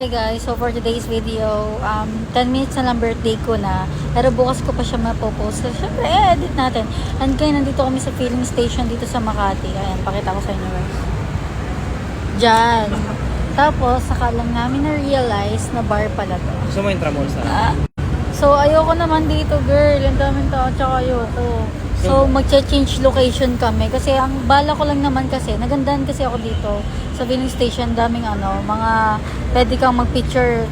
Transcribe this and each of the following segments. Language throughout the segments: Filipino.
Hey guys, so for today's video, 10 minutes na lang birthday ko na. Pero bukas ko pa siya mapopost. So, syempre, edit natin. And kaya nandito kami sa filling station dito sa Makati. Ayan, pakita ko sa inyo guys. Diyan. Tapos, saka lang namin na-realize na bar pala to. Gusto mo intramuros na? So, ayoko naman dito, girl. Ang daming tao, tsaka ayoko. So, magche-change location kami. Kasi, ang bala ko lang naman kasi, nagandahan kasi ako dito sa filling station. Daming mga pwede kang mag-picture.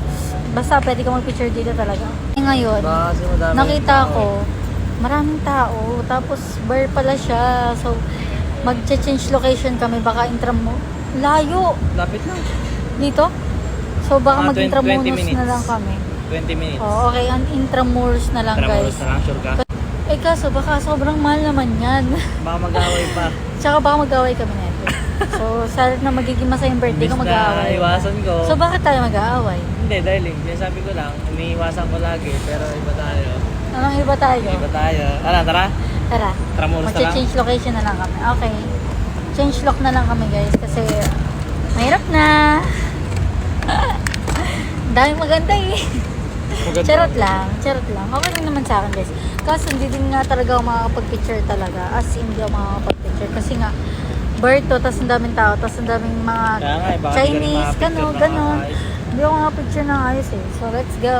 Basta, pwede kang mag-picture dito talaga. Ngayon, nakita ko, maraming tao. Tapos, bar pala siya. So, magche-change location kami. Baka layo. Lapit lang. Dito? So, baka 20 mag-intramuros minutes. na lang kami. 20 minutes. Oh, okay, ang intramuros na lang, Intramuros guys. na lang, sure ka? Eh kaso, baka sobrang mahal naman yan. Baka mag-away pa. Tsaka baka mag-away kami neto. So, sa na magiging masayang birthday ko, Imbis mag-aaway. na iwasan ko. So, bakit tayo mag-aaway? Hindi, darling. Sinasabi ko lang, iniiwasan ko lagi. Pero iba tayo. Anong iba tayo? Iba tayo. Tara. Tara, Intramuros na lang. mag-change location na lang kami. Okay. Change lock na lang kami, guys. Kasi, mahirap na. Daming maganda eh. Maganda. Charot lang. Okay lang naman sa akin, guys. Kaso hindi din nga talaga ako makakapag-picture talaga. As in, hindi ako makakapag-picture. Kasi nga, bar to, tas ang daming tao, tas ang daming mga Kaya nga, baka Chinese, di ka rin makapicture gano'n. ng ayos. Hindi ako makapicture ng ayos eh. So, let's go.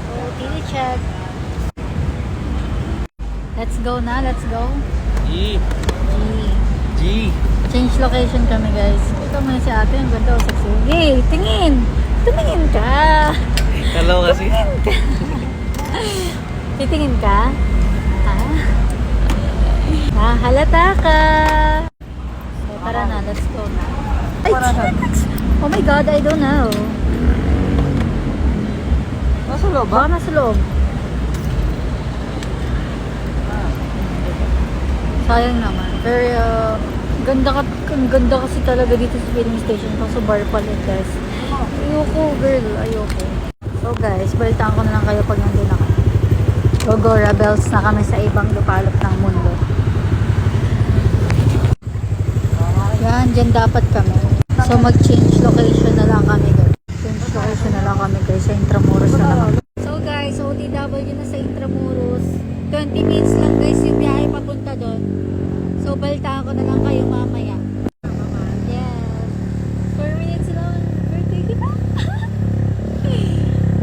So, TV check. Let's go na, let's go. G. G. G. Change location kami, guys. Ito mo si ate, ang ganda o sexy. Hey, tingin! Tumingin ka! Hello kasi. Titingin ka? Ha? Halata ka! So, tara na, let's go na. Ay, T-Rex! Oh my God, I don't know. Nasa loob Baka nasa loob. Sayang naman. Pero, ang ganda kasi talaga dito sa filling station. Kaso bar pala, guys. Ayoko, girl. Ayoko. So, guys, balitaan ko na lang kayo pag nandun ako. Go, rebels na kami sa ibang lupalop ng mundo. Yan, dyan dapat kami. So, mag-change location na lang kami, guys. Change location na lang kami, guys. Sa Intramuros na lang. So, guys, OTW na sa Intramuros. 20 minutes lang, guys, yung biyahe papunta doon. So, balitaan ko na lang kayo mamaya. Yes. 4 minutes lang. Birthday kita.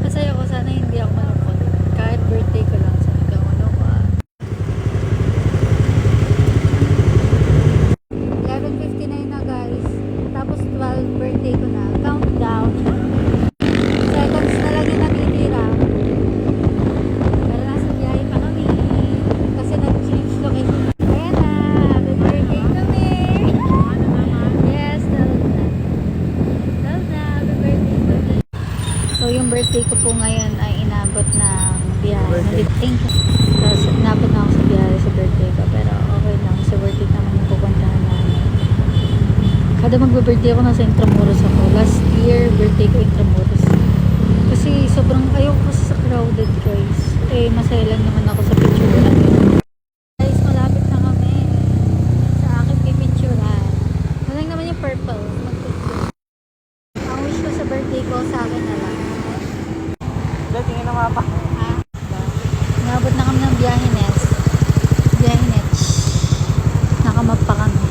Masaya ko. Sana hindi ako malungkot. Kahit birthday ko lang. Sana hindi ako malungkot. 11:59 na, guys. Tapos 12 birthday ko na. Countdown. Seconds na lang yung natitira. Pero nasa biyahe pa kami. Kasi nag-change location. Ayan na. Happy birthday kami. Yes, 12 na. 12 na. Happy birthday kami. So, yung birthday ko po ngayon ay inabot ng biyahe. Thank you. Tapos, inabot na ako sa biyahe sa birthday ko. Pero okay lang. Sa birthday naman yung pupuntahan namin. Kada magbe-birthday ako nasa Intramuros ako. Last year, birthday ko Intramuros. Kasi sobrang ayoko kasi sa crowded, guys. Eh, masaya lang naman ako sa picture natin. Guys, malapit na kami sa aking pipicturean. Malang naman yung purple. Mag-picture. Ang wish ko sa birthday ko sa akin na lang. Tingin na mapa. Ha? Nabot na kami ng Biyahe-Nets. Nakamap pa kami.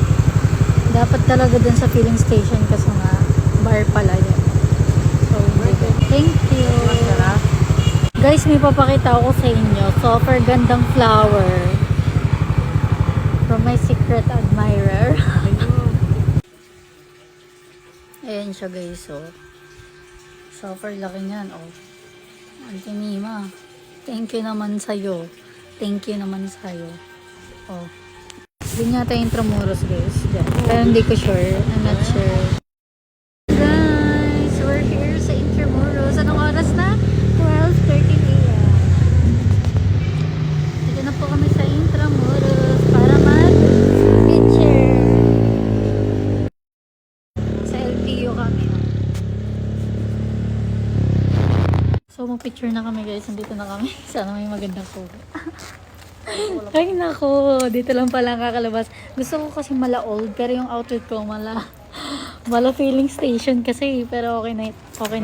Dapat talaga dun sa filling station kasi nga bar pala yan. So, thank you. Guys, may papakita ako sa inyo. Super gandang flower. From my secret admirer. Ayan siya, guys. Oh. Super laki niyan. Oh. Auntie Mima. Thank you naman sa'yo. Thank you naman sa'yo. Oh. Doon yata yung Intramuros, guys. Diyan. Pero hindi ko sure. I'm not sure. Guys, we're here sa Intramuros. Anong oras na? 12:13 a.m. Dito na po kami sa Intramuros para mag-picture. Sa LTO kami. So, mag-picture na kami, guys. Nandito na kami. Sana may magandang photo. Ay nako, dito lang pala kakalabas. Gusto ko kasi mala old pero yung outfit ko mala Wala filling station kasi, pero okay na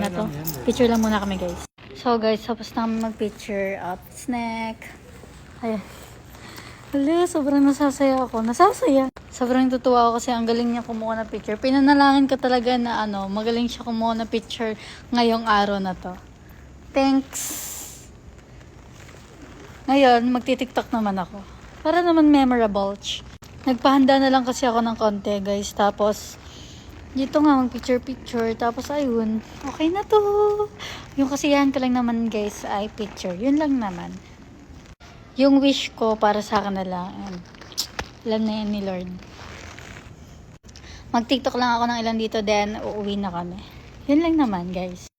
to. lang yan, Picture lang muna kami, guys. So, guys, tapos na kami mag-picture at snack. Ayan. Hala, sobrang nasasaya ako. Sobrang tutuwa ako kasi ang galing niya kumuha ng picture. Pinanalangin ko talaga na magaling siya kumuha ng picture ngayong araw na to. Thanks! Ngayon, magti-tiktok naman ako. Para naman memorable. Nagpahanda na lang kasi ako ng konti, guys. Tapos, dito nga, mag-picture-picture. Tapos, ayun. Okay na to. Yung kasiyahan ko lang naman, guys, ay picture. Yun lang naman. Yung wish ko para sa akin na lang. Alam na yan ni Lord. Mag-tiktok lang ako ng ilan dito, then uuwi na kami. Yun lang naman, guys.